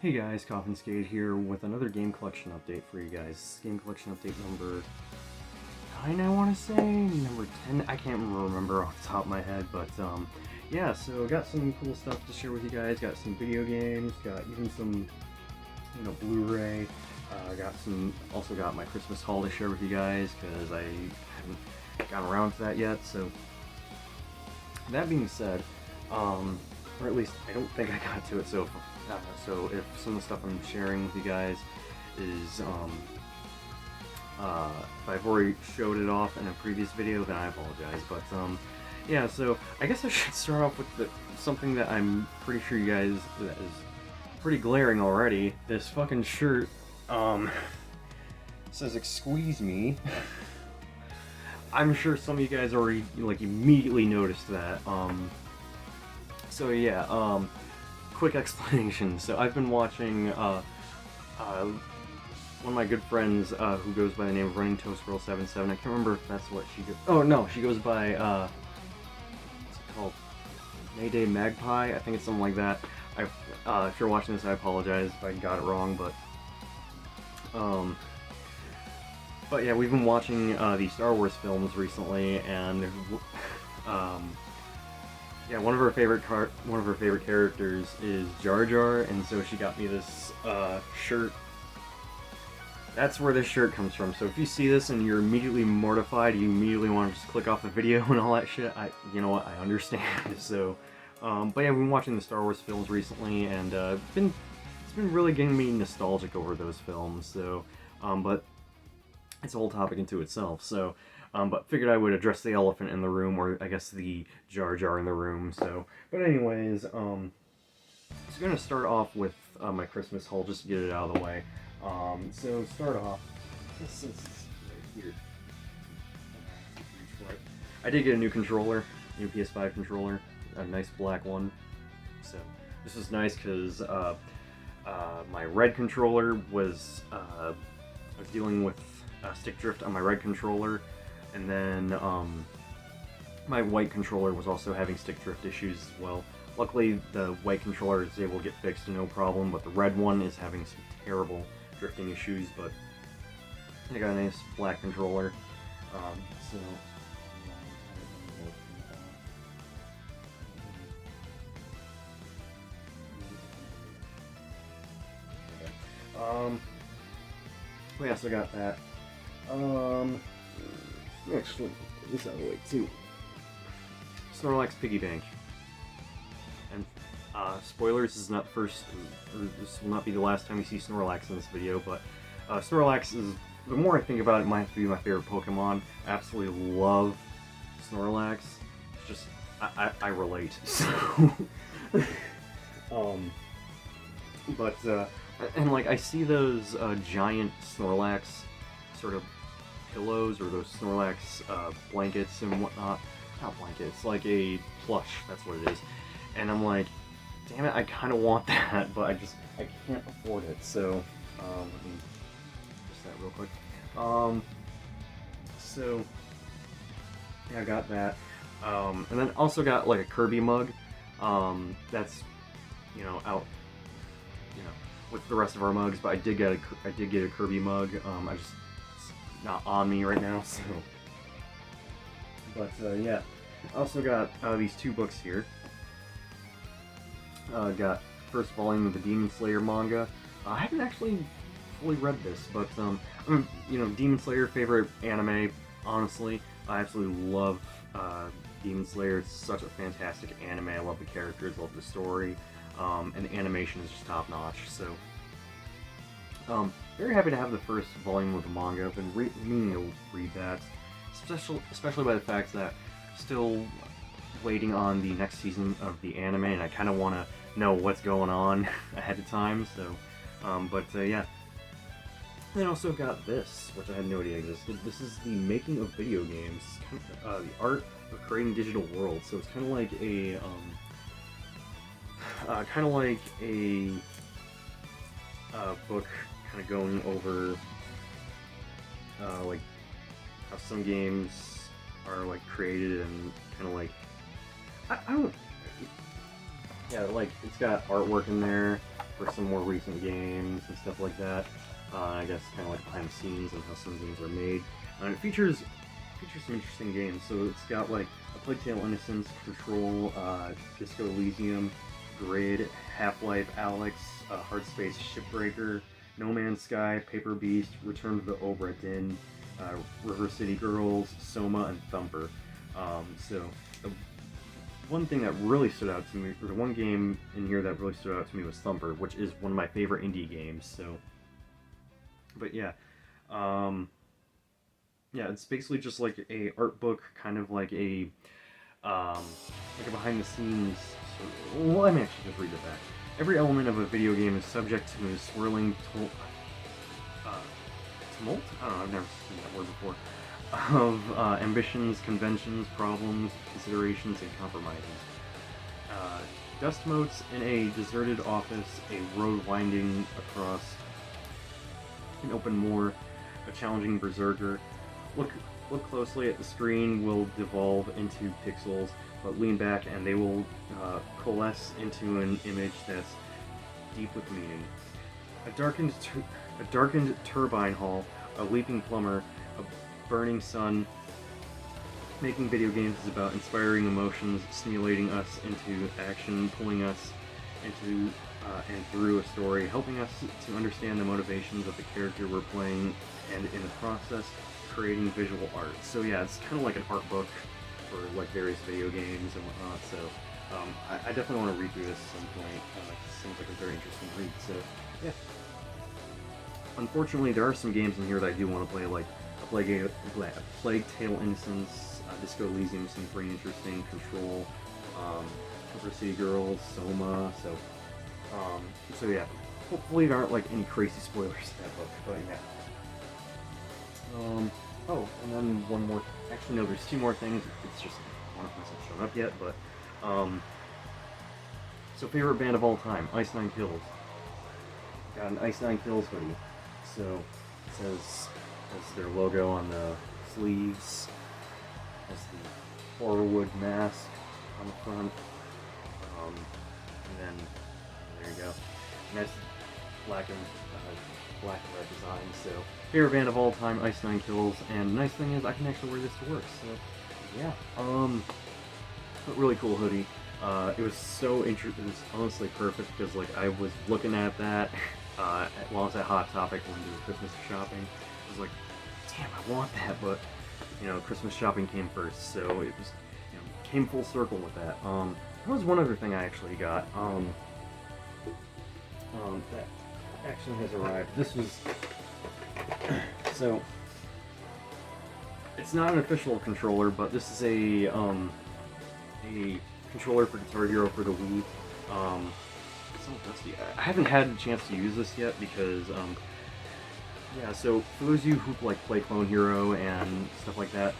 Hey guys, CoffinSkate here with another game collection update for you guys. Game collection update number 9, I want to say? Number 10? I can't remember off the top of my head, but yeah, so got some cool stuff to share with you guys. Got some video games, got even some, Blu-ray. Also got my Christmas haul to share with you guys, because I haven't gotten around to that yet, so that being said, or at least I don't think I got to it, so if some of the stuff I'm sharing with you guys is, if I've already showed it off in a previous video, then I apologize, but, yeah, so I guess I should start off with something that I'm pretty sure you guys, that is pretty glaring already. This fucking shirt, says "Squeeze me." I'm sure some of you guys already, immediately noticed that, so yeah, quick explanation. So I've been watching, one of my good friends, who goes by the name of Running Toast Girl 77. I can't remember if that's what she goes. Oh no, she goes by, what's it called? Mayday Magpie. I think it's something like that. If you're watching this, I apologize if I got it wrong, but yeah, we've been watching the Star Wars films recently, and yeah, one of her favorite characters is Jar Jar, and so she got me this shirt. That's where this shirt comes from. So if you see this and you're immediately mortified, you immediately want to just click off the video and all that shit, you know what, I understand. So, but yeah, we've been watching the Star Wars films recently, and it's been really getting me nostalgic over those films. So, but it's a whole topic into itself. So, but figured I would address the elephant in the room, or I guess the Jar Jar in the room. So, but anyways, so gonna start off with my Christmas haul just to get it out of the way. So start off. This is right here. I did get a new controller, new PS5 controller, a nice black one. So this is nice because my red controller was I was dealing with stick drift on my red controller, and then my white controller was also having stick drift issues as well. Luckily, the white controller is able to get fixed no problem, but the red one is having some terrible drifting issues. But I got a nice black controller, so we also got that. Actually, put this out of the way too. Snorlax Piggy Bank. And spoilers, this is not this will not be the last time you see Snorlax in this video, but Snorlax is, the more I think about it, might have to be my favorite Pokemon. I absolutely love Snorlax. It's just, I relate. So, but, and like, I see those giant Snorlax sort of pillows, or those Snorlax blankets and whatnot. Not blankets, like a plush, that's what it is. And I'm like, damn it, I kind of want that, but I can't afford it. So, let me just that real quick. So, yeah, I got that. And then also got like a Kirby mug. That's, out, with the rest of our mugs, but I did get a Kirby mug. It's not on me right now, so. But yeah, I also got these two books here. Got first volume of the Demon Slayer manga. I haven't actually fully read this, but Demon Slayer, favorite anime. Honestly, I absolutely love Demon Slayer. It's such a fantastic anime. I love the characters, love the story, and the animation is just top notch. So, very happy to have the first volume of the manga. I've been meaning to read that, especially by the fact that still waiting on the next season of the anime, and I kind of want to know what's going on ahead of time. So, yeah. Then also got this, which I had no idea existed. This is the Making of Video Games, the art of creating digital worlds. So it's kind of like a book, kind of going over like how some games are like created, and kind of like I don't. Yeah, like it's got artwork in there. for some more recent games and stuff like that. I guess kind of like behind the scenes and how some games are made. It features some interesting games. So it's got like A Plague Tale: Innocence, Control, Disco Elysium, Grid, Half-Life, Alex, Hard Space, Shipbreaker, No Man's Sky, Paper Beast, Return to the Obra Dinn, River City Girls, Soma, and Thumper. So the one thing that really stood out to me, or the one game in here that really stood out to me, was Thumper, which is one of my favorite indie games. So, but yeah, yeah, it's basically just like a art book, kind of like a behind the scenes. Well, let me actually just read it back. Every element of a video game is subject to a swirling tumult? I don't know, I've never seen that word before. Of ambitions, conventions, problems, considerations, and compromises. Dust motes in a deserted office, a road winding across an open moor, a challenging berserker. Look closely at the screen will devolve into pixels, but lean back and they will coalesce into an image that's deep with meaning. A darkened turbine hall, a leaping plumber, a burning sun. Making video games is about inspiring emotions, stimulating us into action, pulling us into and through a story, helping us to understand the motivations of the character we're playing, and in the process, creating visual art. So yeah, it's kind of like an art book for like various video games and whatnot. So I definitely want to read through this at some point. It seems like a very interesting read. So yeah. Unfortunately, there are some games in here that I do want to play, like A Plague Tale: Innocence, Disco Elysium seems pretty interesting. Control, River City Girls, Soma. So yeah. Hopefully there aren't like any crazy spoilers to that book. But yeah. Oh, and then one more. Actually, no, there's two more things. It's just one of them hasn't shown up yet, but so favorite band of all time, Ice Nine Kills. Got an Ice Nine Kills hoodie. So it says their logo on the sleeves. Has the Horrorwood mask on the front. And then there you go. Nice black and red design. So favorite band of all time, Ice Nine Kills, and nice thing is I can actually wear this to work. So yeah, really cool hoodie. It was so interesting. It was honestly perfect because like I was looking at that while I was at Hot Topic when we were Christmas shopping. I was like, damn, I want that, but you know, Christmas shopping came first, so it was, you know, came full circle with that. There was one other thing I actually got. That actually has arrived. This was so it's not an official controller, but this is a controller for Guitar Hero for the Wii. It's so dusty. I haven't had a chance to use this yet because yeah. So for those of you who like play Clone Hero and stuff like that,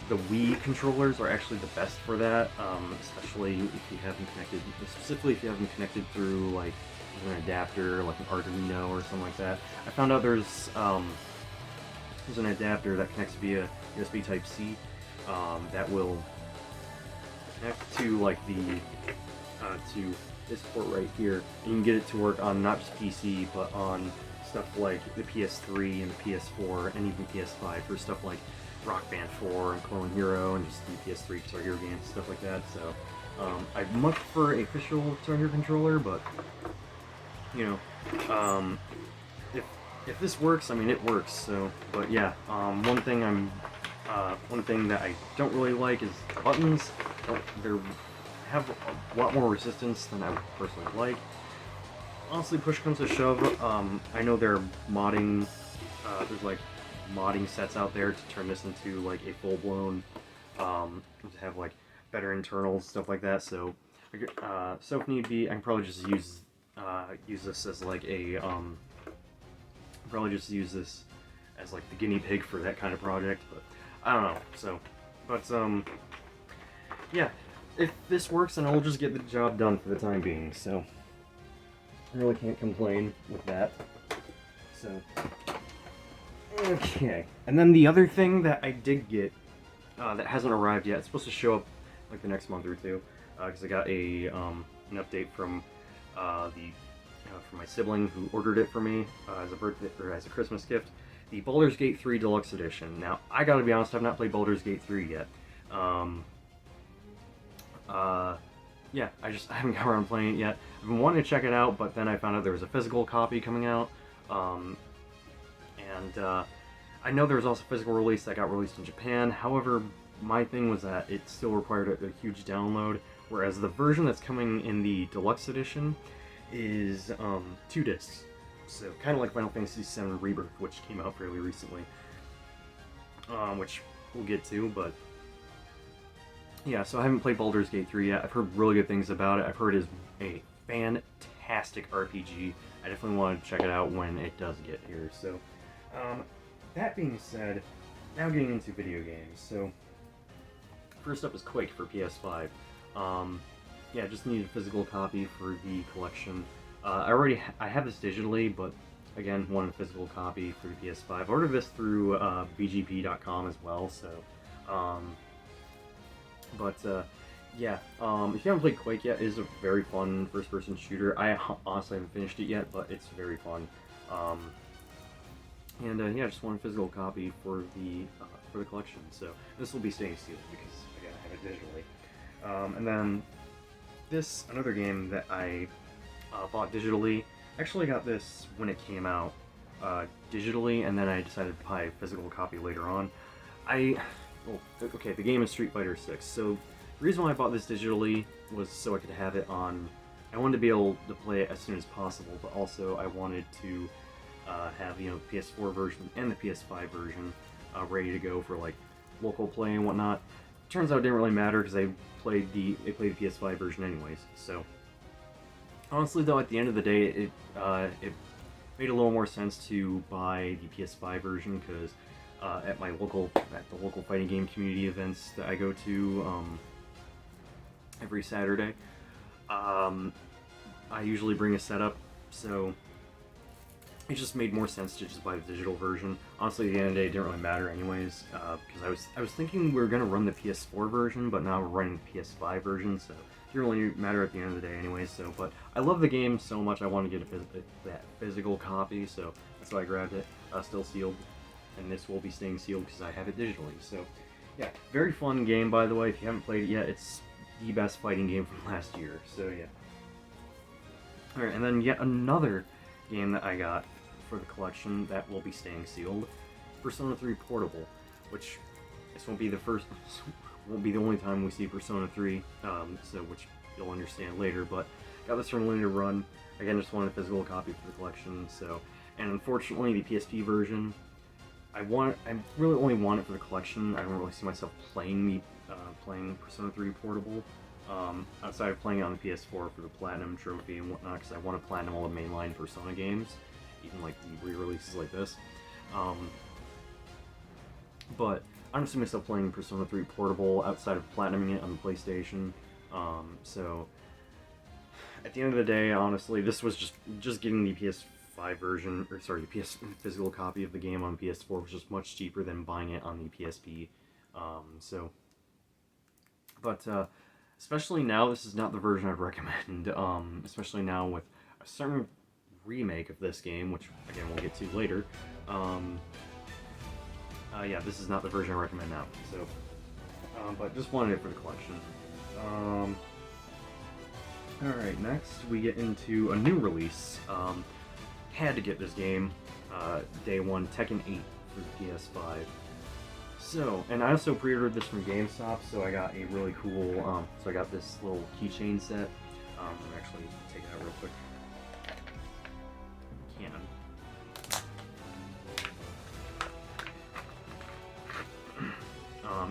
the Wii controllers are actually the best for that. Especially if you haven't connected, specifically if you haven't connected through like an adapter, like an Arduino or something like that. I found out there's an adapter that connects via USB Type-C that will connect to like the to this port right here. You can get it to work on not just PC but on stuff like the PS3 and the PS4 and even PS5 for stuff like Rock Band 4 and Clone Hero and just the PS3 Guitar Hero games, stuff like that. So I much prefer a official Guitar Hero controller, but you know, if this works, I mean it works. So, but yeah, one thing that I don't really like is the buttons. They have a lot more resistance than I would personally like. Honestly, push comes to shove, I know they're modding. There's like modding sets out there to turn this into like a full-blown, to have like better internals, stuff like that. So, so if need be, I can probably just use this as like a the guinea pig for that kind of project, but I don't know. So, but yeah, if this works, then I'll just get the job done for the time being. So I really can't complain with that. So okay, and then the other thing that I did get that hasn't arrived yet, it's supposed to show up like the next month or two, because I got a an update from the from my sibling who ordered it for me as a birthday or as a Christmas gift. The Baldur's Gate 3 Deluxe Edition. Now, I gotta be honest, I've not played Baldur's Gate 3 yet. Yeah, I haven't got around playing it yet. I've been wanting to check it out, but then I found out there was a physical copy coming out. I know there was also a physical release that got released in Japan. However, my thing was that it still required a huge download, whereas the version that's coming in the Deluxe Edition is 2 discs. So kind of like Final Fantasy VII Rebirth, which came out fairly recently, which we'll get to, but yeah, so I haven't played Baldur's Gate 3 yet. I've heard really good things about it. I've heard it is a fantastic RPG. I definitely want to check it out when it does get here. So, that being said, now getting into video games. So, first up is Quake for PS5. Yeah, just need a physical copy for the collection. I have this digitally, but again, want a physical copy for the PS5. I ordered this through VGP.com as well, so yeah, if you haven't played Quake yet, it is a very fun first-person shooter. I honestly haven't finished it yet, but it's very fun. Yeah, just want a physical copy for the collection. So this will be staying sealed because again, I have it digitally. And then another game that I bought digitally. Actually, got this when it came out digitally, and then I decided to buy a physical copy later on. Okay, the game is Street Fighter 6. So the reason why I bought this digitally was so I could have it on. I wanted to be able to play it as soon as possible, but also I wanted to have the PS4 version and the PS5 version ready to go for like local play and whatnot. Turns out it didn't really matter because they played the PS5 version anyways. So honestly, though, at the end of the day, it made a little more sense to buy the PS5 version because at the local fighting game community events that I go to every Saturday, I usually bring a setup, so it just made more sense to just buy the digital version. Honestly, at the end of the day, it didn't really matter anyways, because I was thinking we were gonna run the PS4 version, but now we're running the PS5 version, so it didn't really matter at the end of the day anyways. So, but I love the game so much, I want to get that physical copy, so that's why I grabbed it. Still sealed, and this will be staying sealed because I have it digitally. So, yeah, very fun game, by the way. If you haven't played it yet, it's the best fighting game from last year. So yeah. All right, and then yet another game that I got for the collection that will be staying sealed, Persona 3 Portable, which this won't be the only time we see Persona 3, which you'll understand later, but got this from limited run. Again, just wanted a physical copy for the collection, so, and unfortunately the PSP version, I really only want it for the collection. I don't really see myself playing Persona 3 Portable, outside of playing it on the PS4 for the Platinum Trophy and whatnot, because I want to platinum all the mainline Persona games, even like the re-releases like this. But I don't see myself playing Persona 3 Portable outside of platinuming it on the PlayStation. So at the end of the day, honestly, this was just getting the PS5 version, or sorry, the PS physical copy of the game on PS4 was just much cheaper than buying it on the PSP. Especially now, this is not the version I'd recommend. Especially now with a certain remake of this game, which again we'll get to later. Yeah, this is not the version I recommend now. So, but just wanted it for the collection. Alright, next we get into a new release. Had to get this game day one, Tekken 8 for the PS5. So, and I also pre-ordered this from GameStop, so I got a really cool, so I got this little keychain set. I'm actually take it out real quick.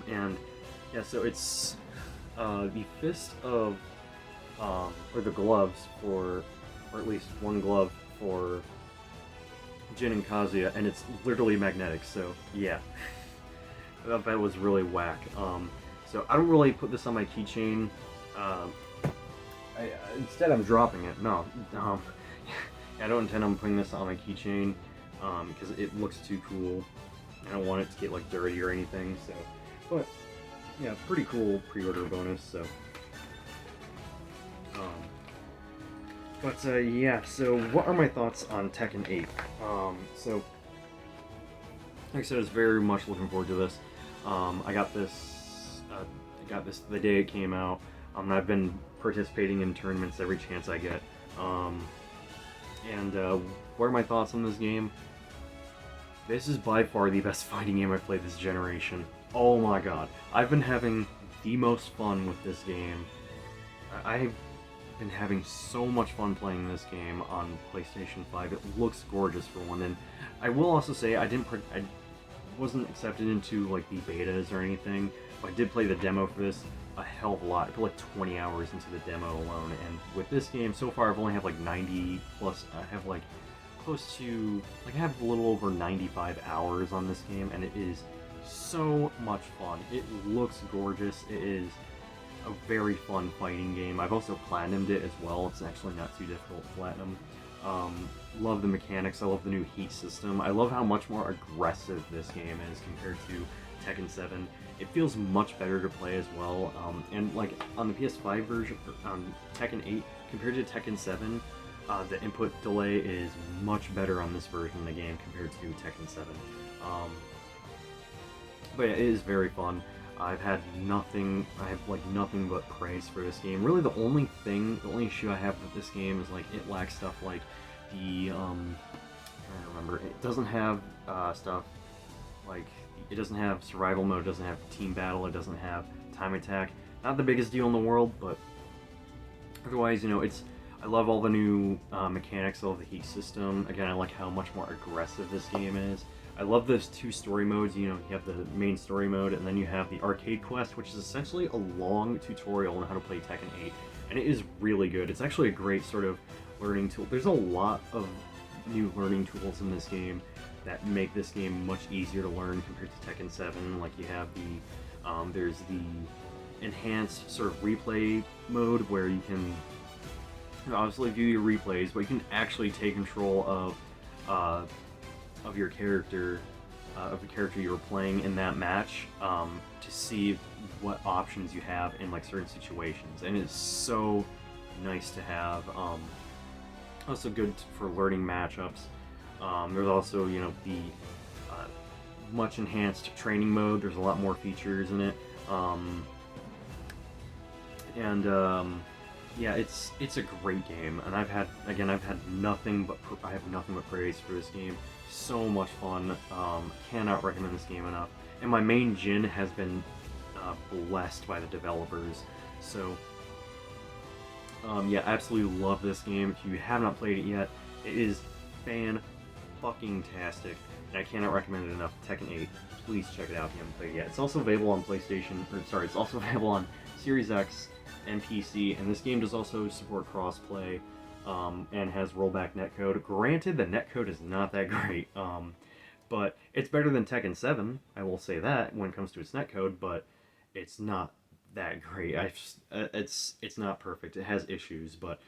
And yeah, so it's the fist of, or the gloves for, or at least one glove for Jin and Kazuya, and it's literally magnetic, so yeah. That was really whack. So I don't really put this on my keychain. Instead I'm dropping it. No. I don't intend on putting this on my keychain because it looks too cool. I don't want it to get like dirty or anything, so. But yeah, pretty cool pre-order bonus, so But yeah, so what are my thoughts on Tekken 8? So like I said, I was very much looking forward to this. I got this. I got this the day it came out. And I've been participating in tournaments every chance I get. And what are my thoughts on this game? This is by far the best fighting game I've played this generation. Oh my god, I've been having the most fun with this game. I've been having so much fun playing this game on PlayStation 5. It looks gorgeous for one, and I will also say I wasn't accepted into like the betas or anything, but I did play the demo for this a hell of a lot. I put like 20 hours into the demo alone, and with this game so far I've only have like 90 plus. I have like close to like I have a little over 95 hours on this game, and it is so much fun. It looks gorgeous. It is a very fun fighting game. I've also platinumed it as well. It's actually not too difficult to platinum. Love the mechanics. I love the new heat system. I love how much more aggressive this game is compared to Tekken 7. It feels much better to play as well. And like on the PS5 version, Tekken 8 compared to Tekken 7, the input delay is much better on this version of the game compared to Tekken 7. But yeah, it is very fun. I have like nothing but praise for this game. Really, the only issue I have with this game is like it lacks stuff like the I'm trying to remember. It doesn't have stuff like it doesn't have survival mode. It doesn't have team battle. It doesn't have time attack. Not the biggest deal in the world, but otherwise, you know, I love all the new mechanics. I love the heat system. Again, I like how much more aggressive this game is. I love those two story modes. You know, you have the main story mode, and then you have the arcade quest, which is essentially a long tutorial on how to play Tekken 8, and it is really good. It's actually a great sort of learning tool. There's a lot of new learning tools in this game that make this game much easier to learn compared to Tekken 7. Like you have there's the enhanced sort of replay mode where you can obviously view your replays, but you can actually take control of your character, of the character you were playing in that match, to see what options you have in like certain situations, and it's so nice to have. Also good for learning matchups. There's also, you know, the much enhanced training mode. There's a lot more features in it, yeah, it's a great game, and I've had nothing but praise for this game. So much fun. Cannot recommend this game enough. And my main Jin has been blessed by the developers. So yeah, absolutely love this game. If you have not played it yet, it is fan-fucking-tastic, and I cannot recommend it enough. Tekken 8, please check it out if you haven't played it yet. It's also available on PlayStation, it's also available on Series X and PC, and this game does also support crossplay, and has rollback netcode. Granted, the netcode is not that great, but it's better than Tekken 7, I will say that, when it comes to its netcode, but it's not that great. It's not perfect. It has issues, but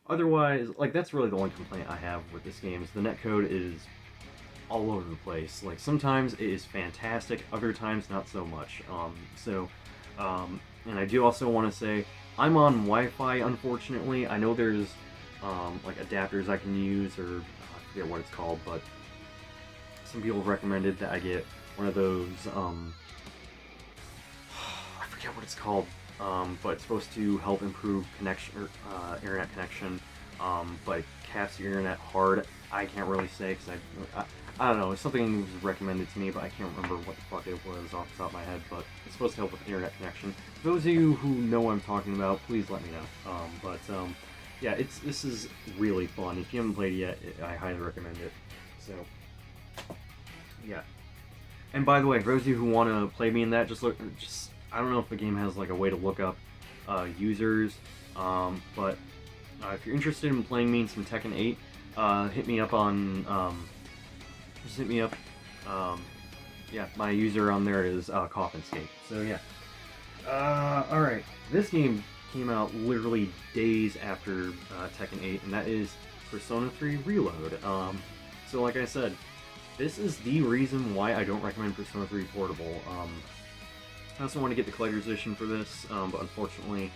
otherwise, like, that's really the only complaint I have with this game, is the netcode is all over the place. Like, sometimes it is fantastic, other times not so much. And I do also want to say, I'm on Wi-Fi, unfortunately. I know there's like adapters I can use, or I forget what it's called, but some people recommended that I get one of those, I forget what it's called, but it's supposed to help improve connection, or internet connection, but it caps your internet hard. I can't really say, because I don't know, something was recommended to me, but I can't remember what the fuck it was off the top of my head, but it's supposed to help with internet connection. For those of you who know what I'm talking about, please let me know. Yeah, this is really fun. If you haven't played it yet, I highly recommend it. So, yeah. And by the way, for those of you who want to play me in that, I don't know if the game has like a way to look up users, but if you're interested in playing me in some Tekken 8, hit me up on, just hit me up. Yeah, my user on there is CoffinSkate. So yeah. Alright, this game came out literally days after Tekken 8, and that is Persona 3 Reload. So like I said, this is the reason why I don't recommend Persona 3 Portable. I also want to get the collector's edition for this, but unfortunately,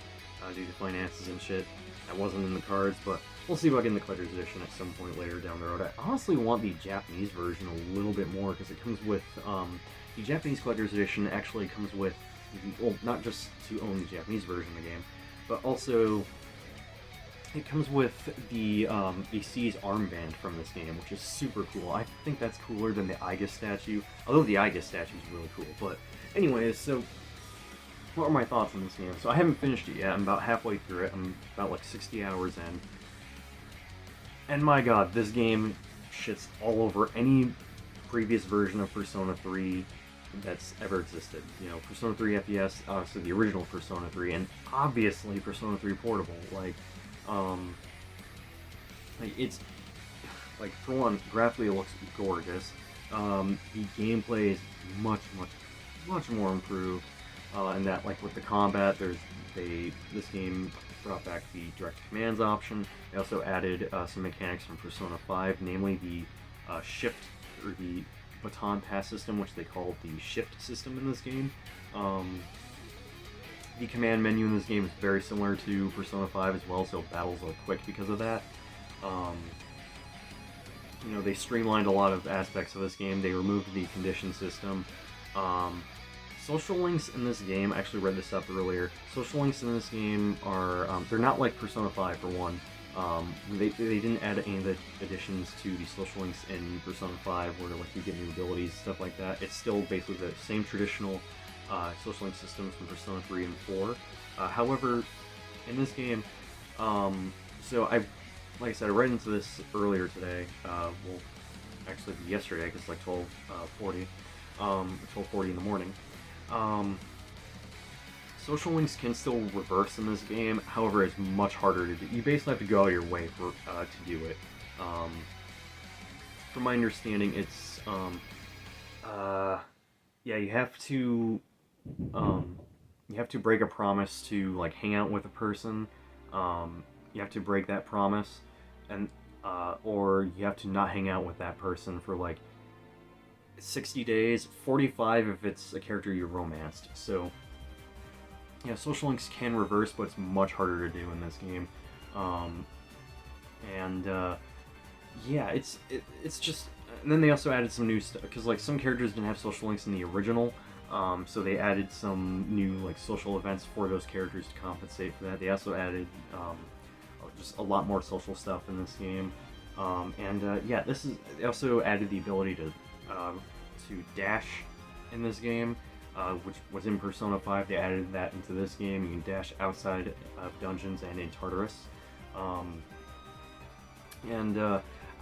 due to finances and shit, that wasn't in the cards. But we'll see about getting the collector's edition at some point later down the road. I honestly want the Japanese version a little bit more because it comes with the Japanese collector's edition actually comes with well, not just to own the Japanese version of the game, but also it comes with the C's armband from this game, which is super cool. I think that's cooler than the Iga statue, although the Iga statue is really cool. But anyways, so what are my thoughts on this game? So I haven't finished it yet. I'm about halfway through it. I'm about like 60 hours in. And my god, this game shits all over any previous version of Persona 3 that's ever existed. You know, Persona 3 FPS, obviously the original Persona 3, and obviously Persona 3 Portable. Like it's, like, for one, graphically it looks gorgeous. The gameplay is much more improved. And that, like, with the combat, this game brought back the direct commands option. They also added some mechanics from Persona 5, namely the shift, or the baton pass system, which they call the shift system in this game. The command menu in this game is very similar to Persona 5 as well, so battles are quick because of that. You know, they streamlined a lot of aspects of this game. They removed the condition system. Social links in this game, I actually read this up earlier, social links in this game are, they're not like Persona 5 for one. They didn't add any of the additions to the social links in Persona 5 where like you get new abilities and stuff like that. It's still basically the same traditional social link systems from Persona 3 and 4. However, in this game, so like I said, I read into this earlier today, well, actually yesterday, because it's like 12:40 in the morning. Social links can still reverse in this game, however it's much harder to do. You basically have to go out of your way to do it. From my understanding, it's, yeah, you have to break a promise to, like, hang out with a person. You have to break that promise, and, or you have to not hang out with that person for, like, 60 days, 45 if it's a character you romanced. So, yeah, social links can reverse, but it's much harder to do in this game. Yeah, it's just... And then they also added some new stuff, because, like, some characters didn't have social links in the original, so they added some new, like, social events for those characters to compensate for that. They also added just a lot more social stuff in this game. Yeah, they also added the ability to dash in this game, which was in Persona 5. They added that into this game. You can dash outside of dungeons and in Tartarus.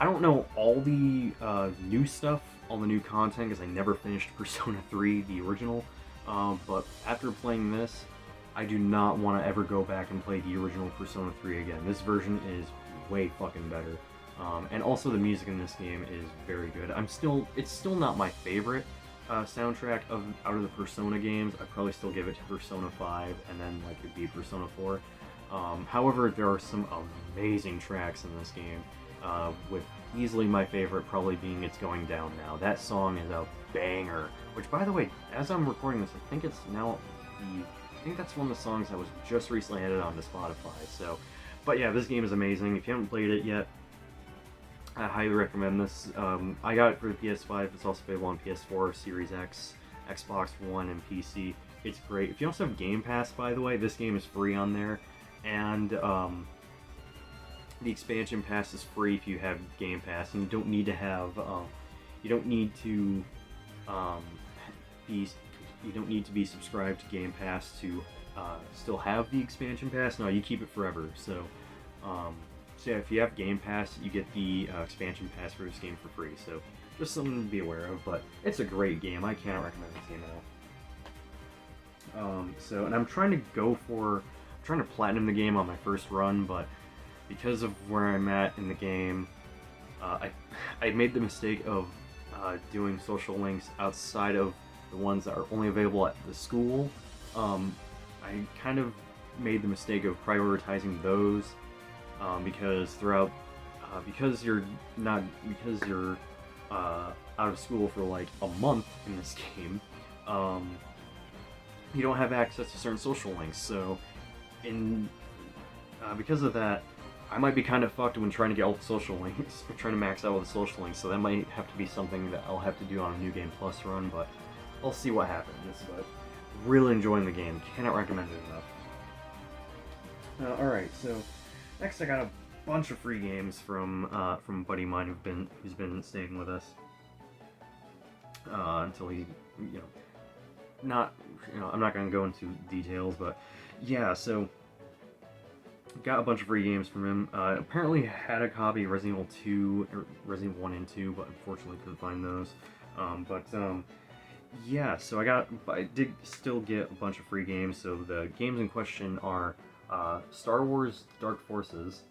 I don't know all the new stuff, all the new content, because I never finished Persona 3, the original. But after playing this, I do not want to ever go back and play the original Persona 3 again. This version is way fucking better. And also the music in this game is very good. It's still not my favorite soundtrack out of the Persona games. I'd probably still give it to Persona 5, and then like it'd be Persona 4. However, there are some amazing tracks in this game, with easily my favorite probably being It's Going Down Now. That song is a banger, which, by the way, as I'm recording this, I think that's one of the songs that was just recently added onto Spotify. So, but yeah, this game is amazing. If you haven't played it yet, I highly recommend this. I got it for the PS5. It's also available on PS4, Series X, Xbox One, and PC. It's great. If you also have Game Pass, by the way, this game is free on there, and the expansion pass is free if you have Game Pass, and you don't need to have, you don't need to be subscribed to Game Pass to still have the expansion pass. No, you keep it forever. So yeah, if you have Game Pass, you get the expansion pass for this game for free. So just something to be aware of. But it's a great game. I cannot recommend this game at all. And I'm trying to platinum the game on my first run, but because of where I'm at in the game, I made the mistake of doing social links outside of the ones that are only available at the school. I kind of made the mistake of prioritizing those because because you're out of school for like a month in this game, you don't have access to certain social links. So because of that, I might be kind of fucked when trying to get all the social links, or trying to max out all the social links, so that might have to be something that I'll have to do on a New Game Plus run, but I'll see what happens. But really enjoying the game, cannot recommend it enough. Alright, so next I got a bunch of free games from a buddy of mine who's been staying with us until he, I'm not gonna go into details, but yeah, so got a bunch of free games from him. Apparently had a copy of Resident Evil 2, or Resident Evil 1 and 2, but unfortunately couldn't find those. Yeah, so I did still get a bunch of free games. So the games in question are Star Wars Dark Forces.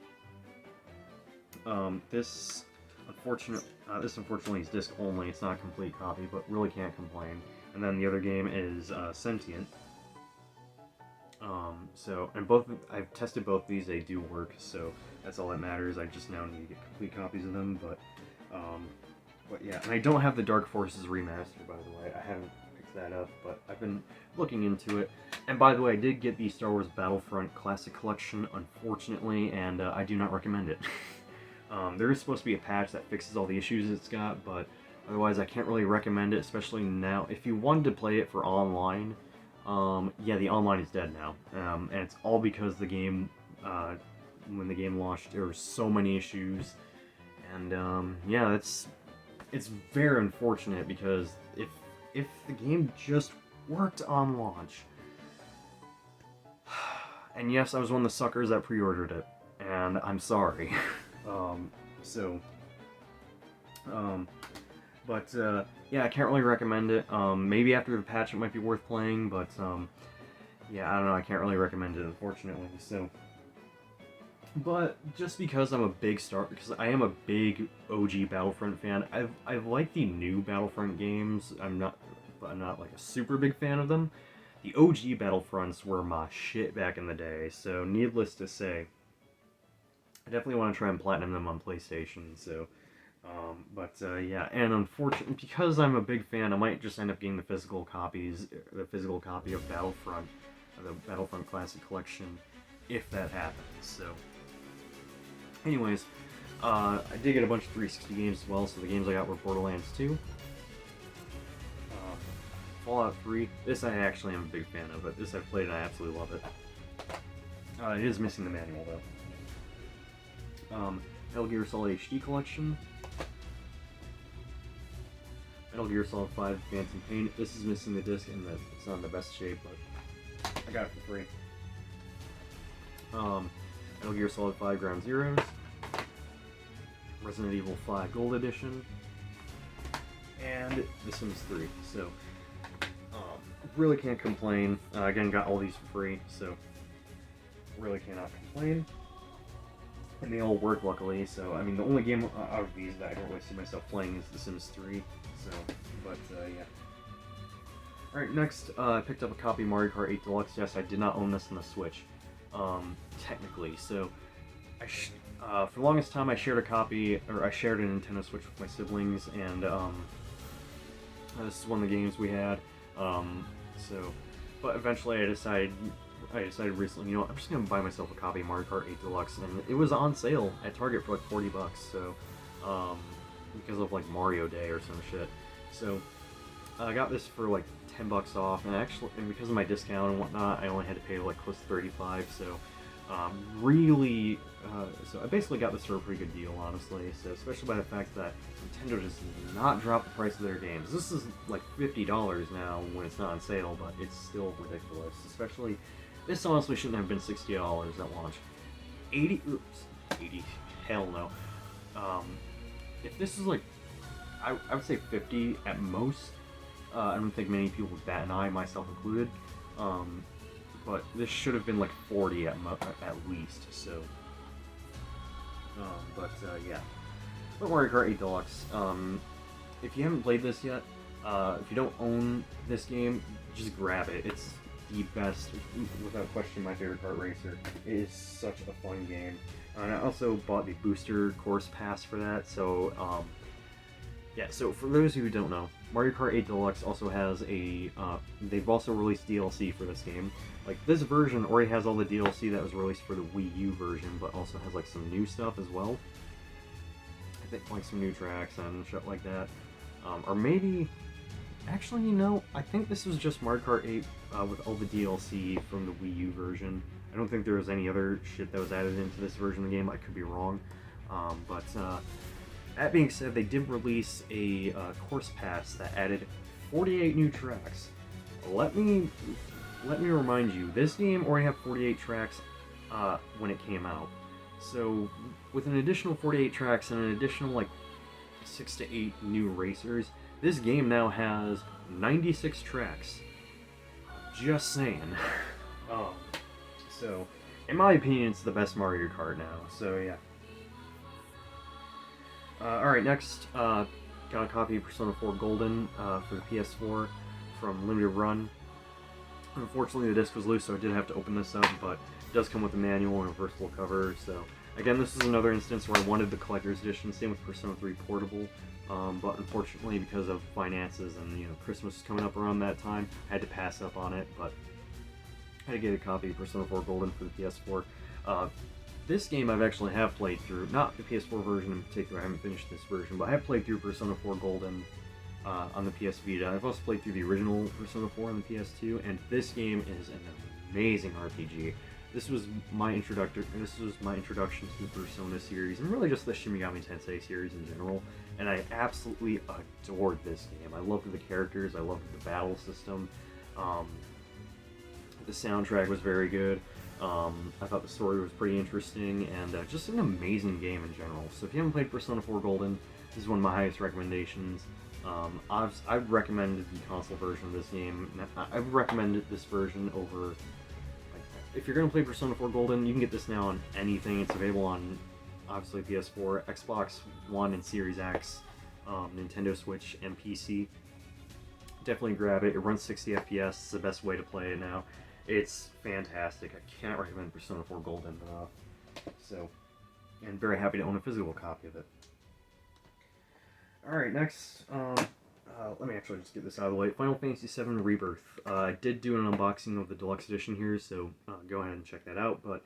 This unfortunately is disc only. It's not a complete copy, but really can't complain. And then the other game is Sentient. I've tested both these, they do work, so that's all that matters. I just now need to get complete copies of them, but yeah, and I don't have the Dark Forces remaster, by the way. I haven't picked that up, but I've been looking into it. And by the way, I did get the Star Wars Battlefront Classic Collection, unfortunately, and I do not recommend it. There is supposed to be a patch that fixes all the issues it's got, but otherwise I can't really recommend it, especially now. If you wanted to play it for online, yeah, the online is dead now, and it's all because the game, when the game launched, there were so many issues, and yeah, it's very unfortunate, because if the game just worked on launch, and yes, I was one of the suckers that pre-ordered it, and I'm sorry. Yeah, I can't really recommend it. Maybe after the patch it might be worth playing, but yeah, I don't know, I can't really recommend it, unfortunately. So, but just because because I am a big OG Battlefront fan, I've liked the new Battlefront games. I'm not like a super big fan of them. The OG Battlefronts were my shit back in the day, so needless to say, I definitely want to try and platinum them on PlayStation. So, yeah, and unfortunately, because I'm a big fan, I might just end up getting the physical copy of Battlefront, the Battlefront Classic Collection, if that happens. So, anyways, I did get a bunch of 360 games as well. So the games I got were Borderlands 2, Fallout 3. This I actually am a big fan of, but this I've played and I absolutely love it. It is missing the manual though. Metal Gear Solid HD Collection, Metal Gear Solid 5 Phantom Pain. This is missing the disc and it's not in the best shape, but I got it for free. Metal Gear Solid 5 Ground Zeroes, Resident Evil 5 Gold Edition, and The Sims 3. So, really can't complain. Again, got all these for free, so really cannot complain. And they all work, luckily, so, I mean, the only game out of these that I don't really see myself playing is The Sims 3, so, but, yeah. Alright, next, I picked up a copy of Mario Kart 8 Deluxe. Yes, I did not own this on the Switch, technically, so, for the longest time I shared a Nintendo Switch with my siblings, and, this is one of the games we had, but eventually I decided recently, you know, I'm just gonna buy myself a copy of Mario Kart 8 Deluxe, and it was on sale at Target for like $40, so, because of like Mario Day or some shit. So, I got this for like $10 off, and because of my discount and whatnot, I only had to pay like close to 35, so, so I basically got this for a pretty good deal, honestly, so, especially by the fact that Nintendo does not drop the price of their games. This is like $50 now when it's not on sale, but it's still ridiculous, especially. This honestly shouldn't have been $60 at launch. 80, hell no. If this is like, I would say 50 at most. I don't think many people would bat an eye, myself included. But this should have been like 40 at least, so. Yeah. But Mario Kart 8 Deluxe, if you haven't played this yet, if you don't own this game, just grab it. It's the best, without question, my favorite kart racer. It is such a fun game. And I also bought the booster course pass for that, so Yeah, so for those who don't know, Mario Kart 8 Deluxe also has a, they've also released DLC for this game. Like, this version already has all the DLC that was released for the Wii U version, but also has, like, some new stuff as well. I think, like, some new tracks and shit like that. Or maybe, actually, you know, I think this was just Mario Kart 8 with all the DLC from the Wii U version. I don't think there was any other shit that was added into this version of the game. I could be wrong. But that being said, they did release a course pass that added 48 new tracks. Let me remind you, this game already had 48 tracks when it came out. So with an additional 48 tracks and an additional like 6 to 8 new racers, this game now has 96 tracks. Just saying. So, in my opinion, it's the best Mario Kart now. So yeah. Alright, next, got a copy of Persona 4 Golden for the PS4 from Limited Run. Unfortunately, the disc was loose, so I did have to open this up, but it does come with a manual and a versatile cover, so... Again, this is another instance where I wanted the collector's edition, same with Persona 3 Portable, but unfortunately, because of finances and, you know, Christmas is coming up around that time, I had to pass up on it, but I had to get a copy of Persona 4 Golden for the PS4. This game I've actually have played through, not the PS4 version in particular, I haven't finished this version, but I have played through Persona 4 Golden on the PS Vita. I've also played through the original Persona 4 on the PS2, and this game is an amazing RPG. This was my introduction to the Persona series, and really just the Shin Megami Tensei series in general, and I absolutely adored this game. I loved the characters, I loved the battle system, the soundtrack was very good. I thought the story was pretty interesting, and just an amazing game in general. So if you haven't played Persona 4 Golden, this is one of my highest recommendations. I've recommended the console version of this game. I've recommended this version over... Like, if you're going to play Persona 4 Golden, you can get this now on anything. It's available on, obviously, PS4, Xbox One and Series X, Nintendo Switch, and PC. Definitely grab it. It runs 60 FPS. It's the best way to play it now. It's fantastic. I can't recommend Persona 4 Golden enough. So, and very happy to own a physical copy of it. Alright, next, let me actually just get this out of the way. Final Fantasy VII Rebirth. I did do an unboxing of the deluxe edition here, so go ahead and check that out. But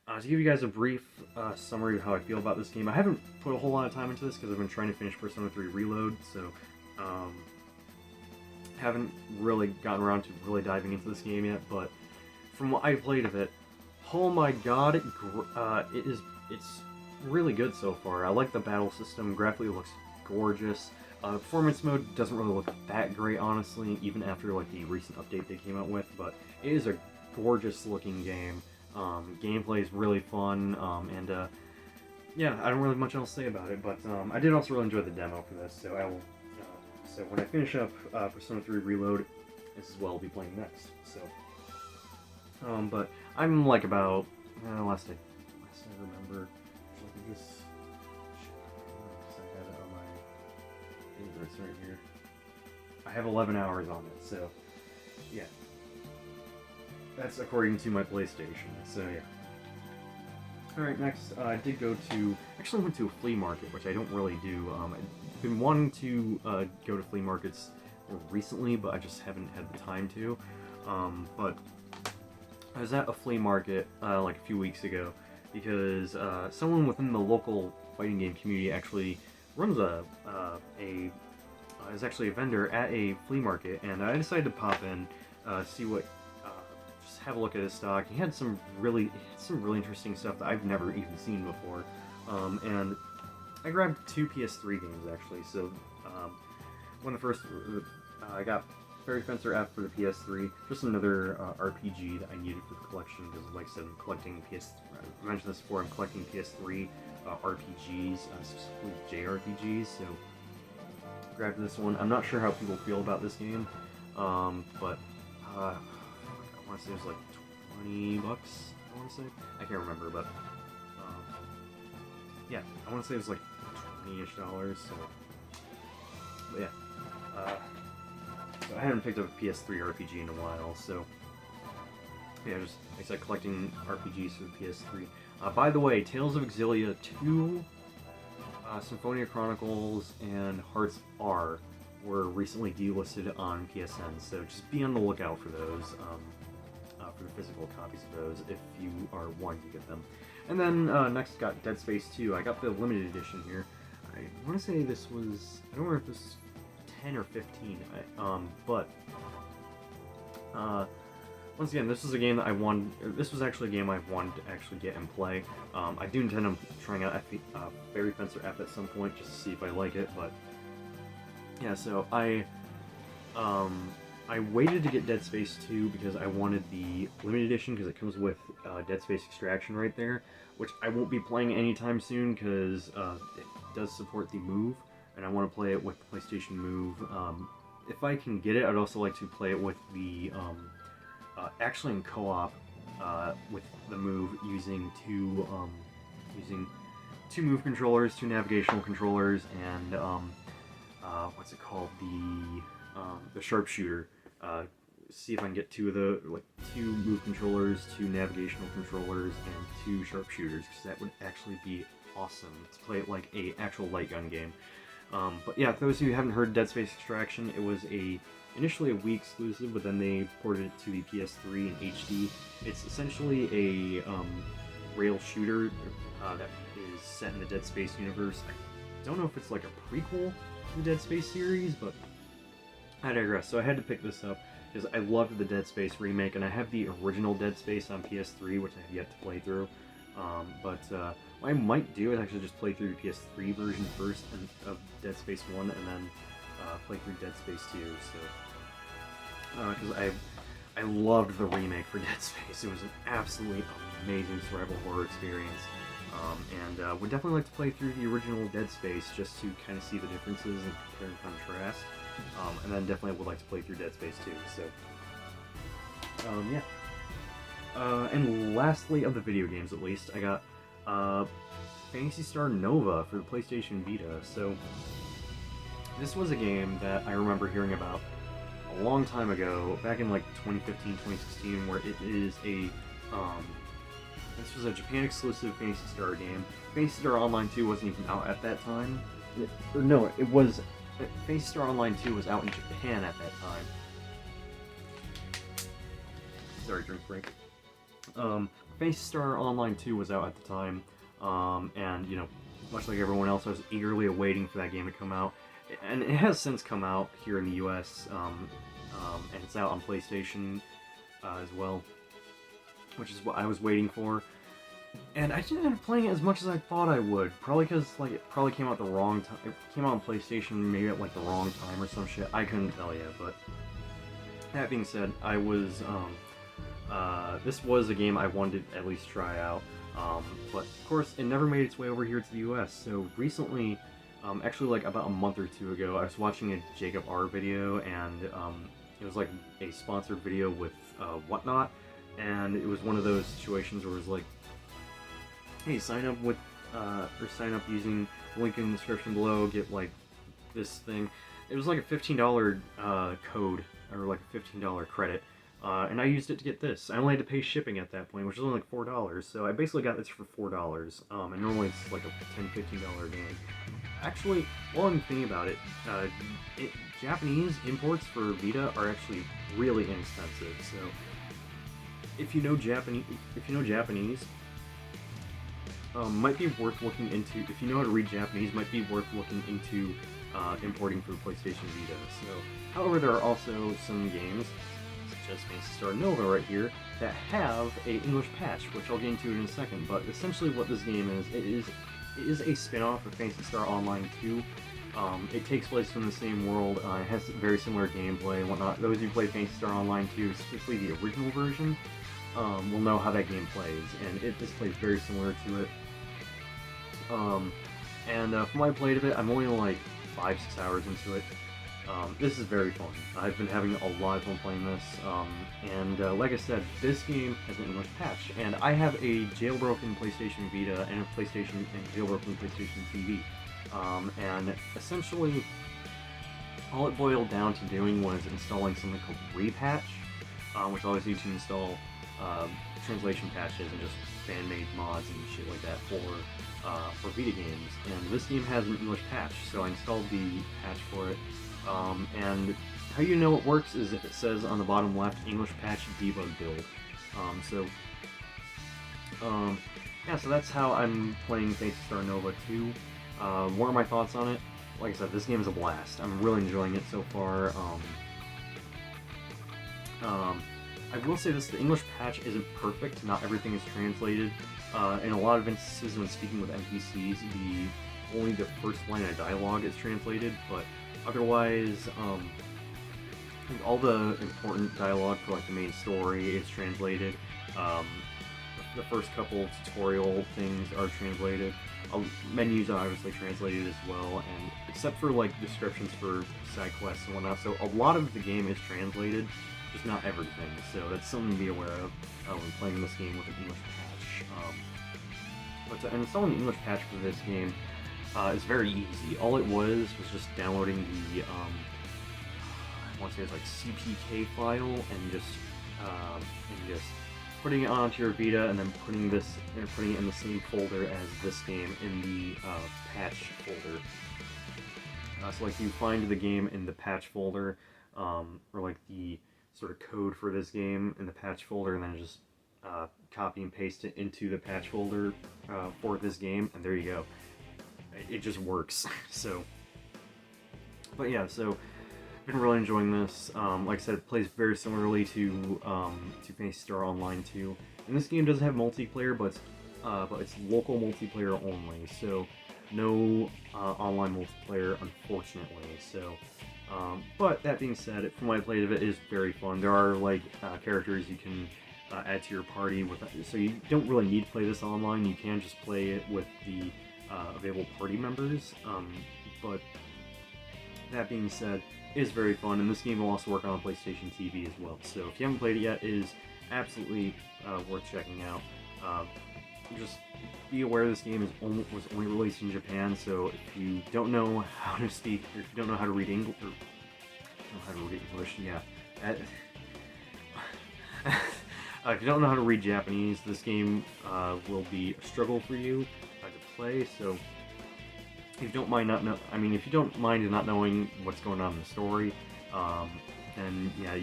to give you guys a brief summary of how I feel about this game, I haven't put a whole lot of time into this because I've been trying to finish Persona 3 Reload, so haven't really gotten around to really diving into this game yet. But from what I've played of it, oh my god, it's really good so far. I like the battle system. Graphically, it looks gorgeous. Performance mode doesn't really look that great, honestly, even after like the recent update they came out with, but it is a gorgeous looking game. Gameplay is really fun, and yeah, I don't really have much else to say about it, but I did also really enjoy the demo for this, so I will, so when I finish up Persona 3 Reload, this is what I'll be playing next, so, but I'm like about, last I remember, like this. It's right here. I have 11 hours on it, so yeah. That's according to my PlayStation, so yeah. Alright, next, I did go to, actually went to a flea market, which I don't really do. I've been wanting to go to flea markets recently, but I just haven't had the time to. But I was at a flea market like a few weeks ago, because someone within the local fighting game community actually runs is actually a vendor at a flea market, and I decided to pop in, see what, just have a look at his stock. He had some really interesting stuff that I've never even seen before, and I grabbed 2 PS3 games actually. So one of the first, I got Fairy Fencer F for the PS3, just another RPG that I needed for the collection, because like I said, I'm collecting I mentioned this before, I'm collecting PS3 RPGs, specifically JRPGs, so grabbed this one. I'm not sure how people feel about this game, but I want to say it was like $20, I want to say. I can't remember, but yeah, I want to say it was like $20-ish, so, but yeah. So I haven't picked up a PS3 RPG in a while, so yeah, just, like I said, collecting RPGs for the PS3. By the way, Tales of Exilia 2 Symphonia Chronicles and Hearts R were recently delisted on PSN, so just be on the lookout for those, for the physical copies of those if you are wanting to get them. And then next got Dead Space 2. I got the limited edition here. I want to say this was, I don't remember if this was 10 or 15, but once again, this was a game that I wanted. This was actually a game I wanted to actually get and play. I do intend on trying out Fairy Fencer F at some point just to see if I like it. But yeah, so I waited to get Dead Space 2 because I wanted the limited edition because it comes with Dead Space Extraction right there, which I won't be playing anytime soon because it does support the Move, and I want to play it with the PlayStation Move. If I can get it, I'd also like to play it with the actually in co-op with the Move using two Move controllers, two navigational controllers, and what's it called, the sharpshooter. See if I can get two Move controllers, two navigational controllers, and two sharpshooters, because that would actually be awesome to play it like a actual light gun game. But yeah, for those of you who haven't heard Dead Space Extraction, it was initially a Wii exclusive, but then they ported it to the PS3 in HD. It's essentially a rail shooter that is set in the Dead Space universe. I don't know if it's like a prequel to the Dead Space series, but I digress. So I had to pick this up because I loved the Dead Space remake, and I have the original Dead Space on PS3, which I have yet to play through. But what I might do is actually just play through the PS3 version first of Dead Space 1, and then play through Dead Space 2. So, because I loved the remake for Dead Space. It was an absolutely amazing survival horror experience. And would definitely like to play through the original Dead Space just to kind of see the differences and compare and contrast. And then definitely would like to play through Dead Space 2. So, yeah. And lastly, of the video games at least, I got Phantasy Star Nova for the PlayStation Vita. So this was a game that I remember hearing about a long time ago, back in like 2015, 2016, where it is this was a Japan exclusive Phantasy Star game. Phantasy Star Online 2 wasn't even out at that time. Phantasy Star Online 2 was out in Japan at that time. Sorry, drink break. Phantasy Star Online 2 was out at the time, and, you know, much like everyone else, I was eagerly awaiting for that game to come out. And it has since come out here in the US, and it's out on PlayStation as well, which is what I was waiting for. And I didn't end up playing it as much as I thought I would, probably because like it probably came out the wrong time. It came out on PlayStation maybe at like the wrong time or some shit. I couldn't tell you, but that being said, I was this was a game I wanted to at least try out. But of course, it never made its way over here to the US. So recently, actually like about a month or two ago, I was watching a Jacob R video, and it was like a sponsored video with Whatnot, and it was one of those situations where it was like, hey, sign up with or sign up using the link in the description below, get like this thing. It was like a $15 code, or like a $15 credit. And I used it to get this. I only had to pay shipping at that point, which was only like $4. So I basically got this for $4. And normally it's like a $10, $15 game. Actually, while I'm thinking about it, Japanese imports for Vita are actually really inexpensive. So if you know Japanese, might be worth looking into. If you know how to read Japanese, might be worth looking into importing for the PlayStation Vita. So, however, there are also some games, such as Phantasy Star Nova right here, that have a English patch, which I'll get into in a second. But essentially, what this game is, it is a spin-off of Phantasy Star Online 2. It takes place in the same world. It has very similar gameplay and whatnot. Those who play Phantasy Star Online 2, specifically the original version, will know how that game plays, and this plays very similar to it. From what I played of it, I'm only like 5-6 hours into it. This is very fun. I've been having a lot of fun playing this, like I said, this game has an English patch, and I have a jailbroken PlayStation Vita and a jailbroken PlayStation TV, and essentially all it boiled down to doing was installing something called Repatch, which allows you to install translation patches and just fan-made mods and shit like that for Vita games. And this game has an English patch, so I installed the patch for it. And how you know it works is if it says on the bottom left, English patch debug build. Yeah, so that's how I'm playing Phantasy Star Nova 2. What are my thoughts on it? Like I said, this game is a blast. I'm really enjoying it so far. I will say this, the English patch isn't perfect. Not everything is translated. In a lot of instances when speaking with NPCs, only the first line of dialogue is translated, but otherwise, I think all the important dialogue for like the main story is translated. The first couple tutorial things are translated. Menus are obviously translated as well, and except for like descriptions for side quests and whatnot. So a lot of the game is translated, just not everything. So that's something to be aware of when playing this game with an English patch. But installing the English patch for this game is very easy. All it was just downloading the I want to say it's like CPK file and just putting it onto your Vita and then putting it in the same folder as this game in the patch folder. So like you find the game in the patch folder, or like the sort of code for this game in the patch folder, and then just copy and paste it into the patch folder for this game, and there you go. It just works. So, but yeah, so I've been really enjoying this. Like I said, it plays very similarly to Phantasy Star Online 2. And this game does have multiplayer, but it's local multiplayer only. So no online multiplayer, unfortunately. So, but that being said, from what I played of it, is very fun. There are like characters you can add to your party with, so you don't really need to play this online. You can just play it with the available party members. But that being said, it is very fun, and this game will also work on PlayStation TV as well. So if you haven't played it yet, it is absolutely worth checking out. Just be aware this game was only released in Japan, so if you don't know how to speak, or if you don't know how to read English, yeah. If you don't know how to read Japanese, this game will be a struggle for you to play. So if you don't mind if you don't mind not knowing what's going on in the story, then yeah,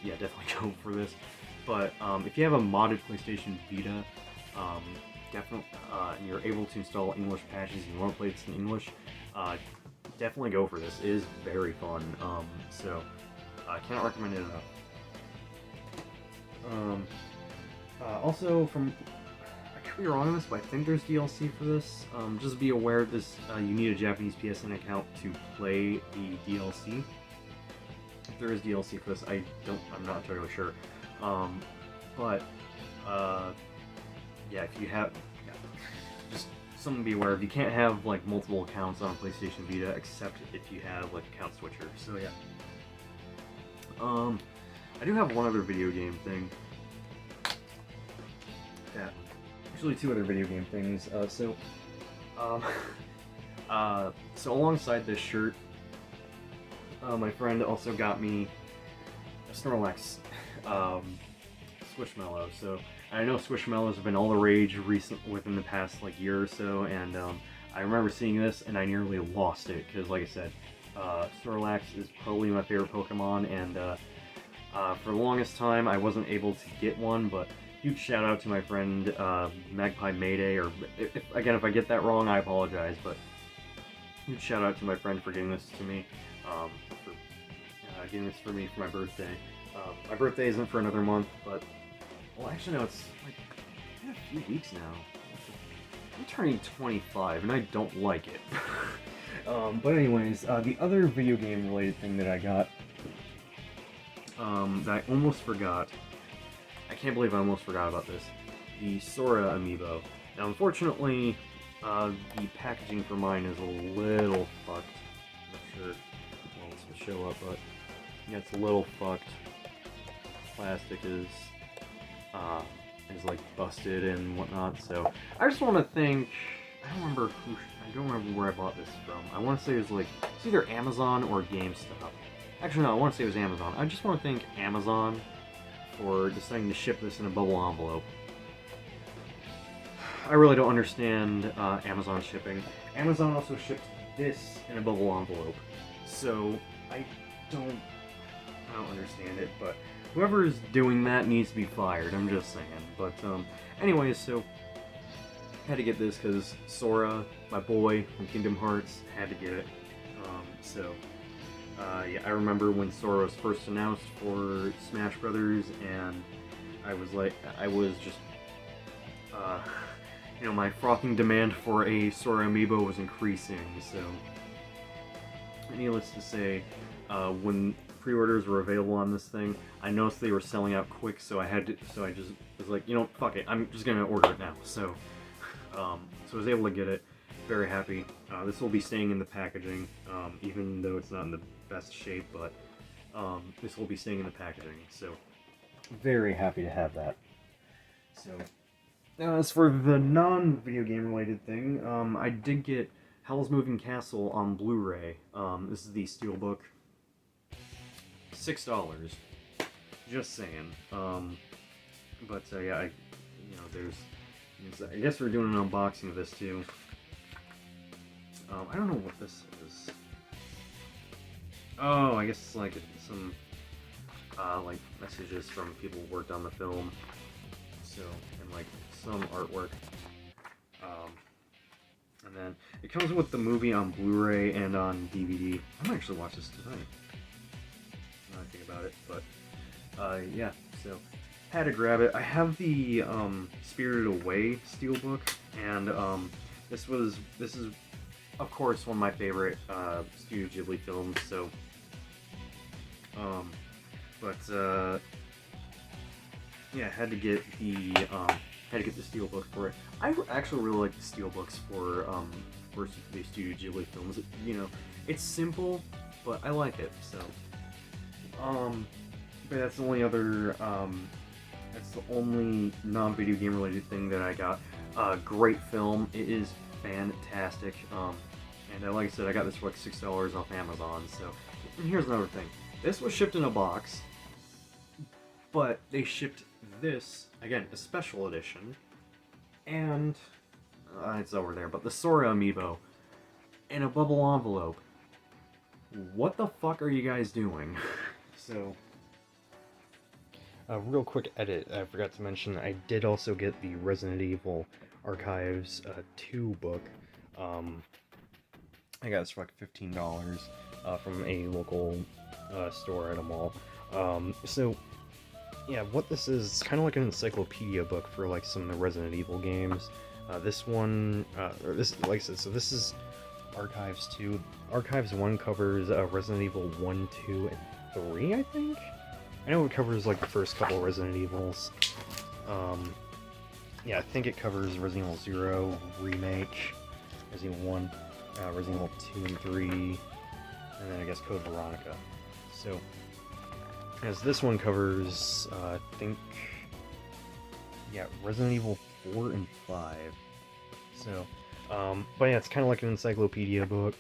definitely go for this. But if you have a modded PlayStation Vita, and you're able to install English patches and you want to play this in English, definitely go for this. It is very fun. So I cannot recommend it enough. Also, I could be wrong on this, but I think there's DLC for this. Just be aware this you need a Japanese PSN account to play the DLC. If there is DLC for this, I'm not entirely sure. Yeah, if you have, just something to be aware of. You can't have like multiple accounts on a PlayStation Vita, except if you have like account switcher. So yeah. I do have one other video game thing. Yeah, actually two other video game things. So alongside this shirt, my friend also got me a Snorlax Squishmallow. So I know Squishmallows have been all the rage within the past like year or so, and I remember seeing this and I nearly lost it because, like I said, Snorlax is probably my favorite Pokemon, and for the longest time I wasn't able to get one. But huge shout out to my friend Magpie Mayday, or if I get that wrong, I apologize, but huge shout out to my friend for getting this to me, for getting this for me for my birthday. My birthday isn't for another month, but, well, actually no, it's like in a few weeks now. I'm turning 25 and I don't like it. But anyways, the other video game related thing that I got, that I almost forgot, I can't believe I almost forgot about this, the Sora amiibo. Now unfortunately, the packaging for mine is a little fucked. I'm not sure well, this will show up, but yeah, it's a little fucked. Plastic is like busted and whatnot. So I just want to thank, I don't remember where I bought this from. I want to say it was like, it's either Amazon or GameStop. Actually no, I want to say it was Amazon. I just want to thank Amazon for deciding to ship this in a bubble envelope. I really don't understand Amazon shipping. Amazon also ships this in a bubble envelope, so I don't understand it. But whoever is doing that needs to be fired. I'm just saying. But anyways, so had to get this because Sora, my boy from Kingdom Hearts, had to get it. Yeah, I remember when Sora was first announced for Smash Brothers, and I was just, you know, my frothing demand for a Sora amiibo was increasing. So, needless to say, when pre-orders were available on this thing, I noticed they were selling out quick, so I just was like, you know, fuck it, I'm just gonna order it now. So I was able to get it. Very happy. This will be staying in the packaging, even though it's not in the best shape, but this will be staying in the packaging. So very happy to have that. So as for the non-video game related thing, I did get Hell's Moving Castle on Blu-ray. This is the Steelbook. $6. Just saying. But yeah, I guess we're doing an unboxing of this too. I don't know what this is. Oh, I guess it's like some like messages from people who worked on the film. So, and like some artwork. And then it comes with the movie on Blu-ray and on DVD. I might actually watch this tonight. Now I think about it, but yeah. So had to grab it. I have the Spirited Away Steelbook, and this is of course one of my favorite Studio Ghibli films. So, yeah, had to get the Steelbook for it. I actually really like the Steelbooks for the Studio Ghibli films. You know, it's simple, but I like it. So, but that's the only other that's the only non-video game related thing that I got. Great film. It is fantastic. And like I said, I got this for like $6 off Amazon. So, and here's another thing. This was shipped in a box, but they shipped this, again, a special edition, and it's over there, but the Sora amiibo in a bubble envelope. What the fuck are you guys doing? So, real quick edit, I forgot to mention, I did also get the Resident Evil Archives 2 book. I got this for like $15 from a local store at a mall. So, yeah, what this is kind of like an encyclopedia book for like some of the Resident Evil games. This one, like I said, so this is Archives 2. Archives 1 covers Resident Evil 1, 2, and 3, I think? I know it covers like the first couple of Resident Evils. Yeah, I think it covers Resident Evil 0 Remake, Resident Evil 1, Resident Evil 2 and 3, and then I guess Code Veronica. So, as this one covers, I think, yeah, Resident Evil 4 and 5. So, but yeah, it's kind of like an encyclopedia book,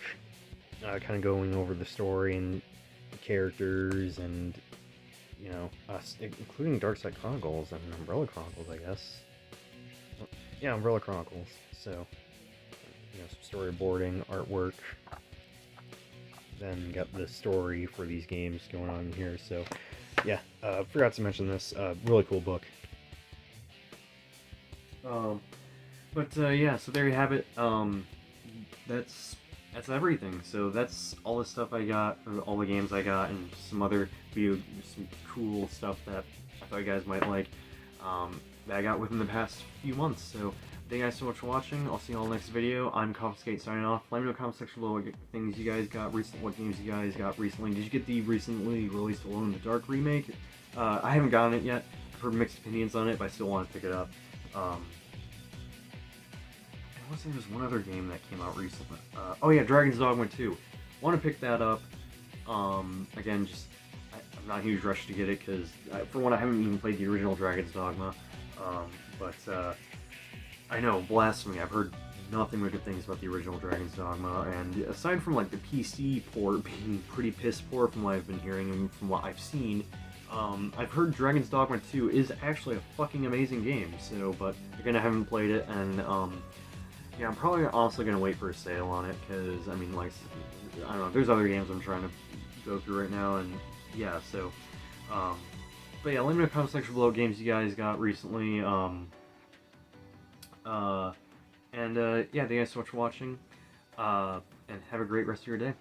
kind of going over the story and the characters and, you know, including Darkside Chronicles and Umbrella Chronicles, I guess. Yeah, Umbrella Chronicles. So, you know, some storyboarding, artwork. Then got the story for these games going on here. So, yeah, forgot to mention this. Really cool book. Yeah, so there you have it. That's everything. So that's all the stuff I got, or all the games I got, and some other some cool stuff that I thought you guys might like, that I got within the past few months. So thank you guys so much for watching. I'll see you all next video. I'm CoffinSkate signing off. Let me know in the comment section below what things you guys got recently, what games you guys got recently. Did you get the recently released Alone in the Dark remake? I haven't gotten it yet. I've heard mixed opinions on it, but I still want to pick it up. I want to say there's one other game that came out recently. Oh yeah, Dragon's Dogma 2. Want to pick that up. Again, just I'm not in a huge rush to get it because, for one, I haven't even played the original Dragon's Dogma. I know, blasphemy. I've heard nothing but good things about the original Dragon's Dogma, and aside from like the PC port being pretty piss poor from what I've been hearing and from what I've seen, I've heard Dragon's Dogma 2 is actually a fucking amazing game, so, but again, I haven't played it, and, yeah, I'm probably also gonna wait for a sale on it, because, I mean, like, I don't know, there's other games I'm trying to go through right now, and, yeah, so, but yeah, let me know in the comment section below games you guys got recently, yeah, thank you guys so much for watching, and have a great rest of your day.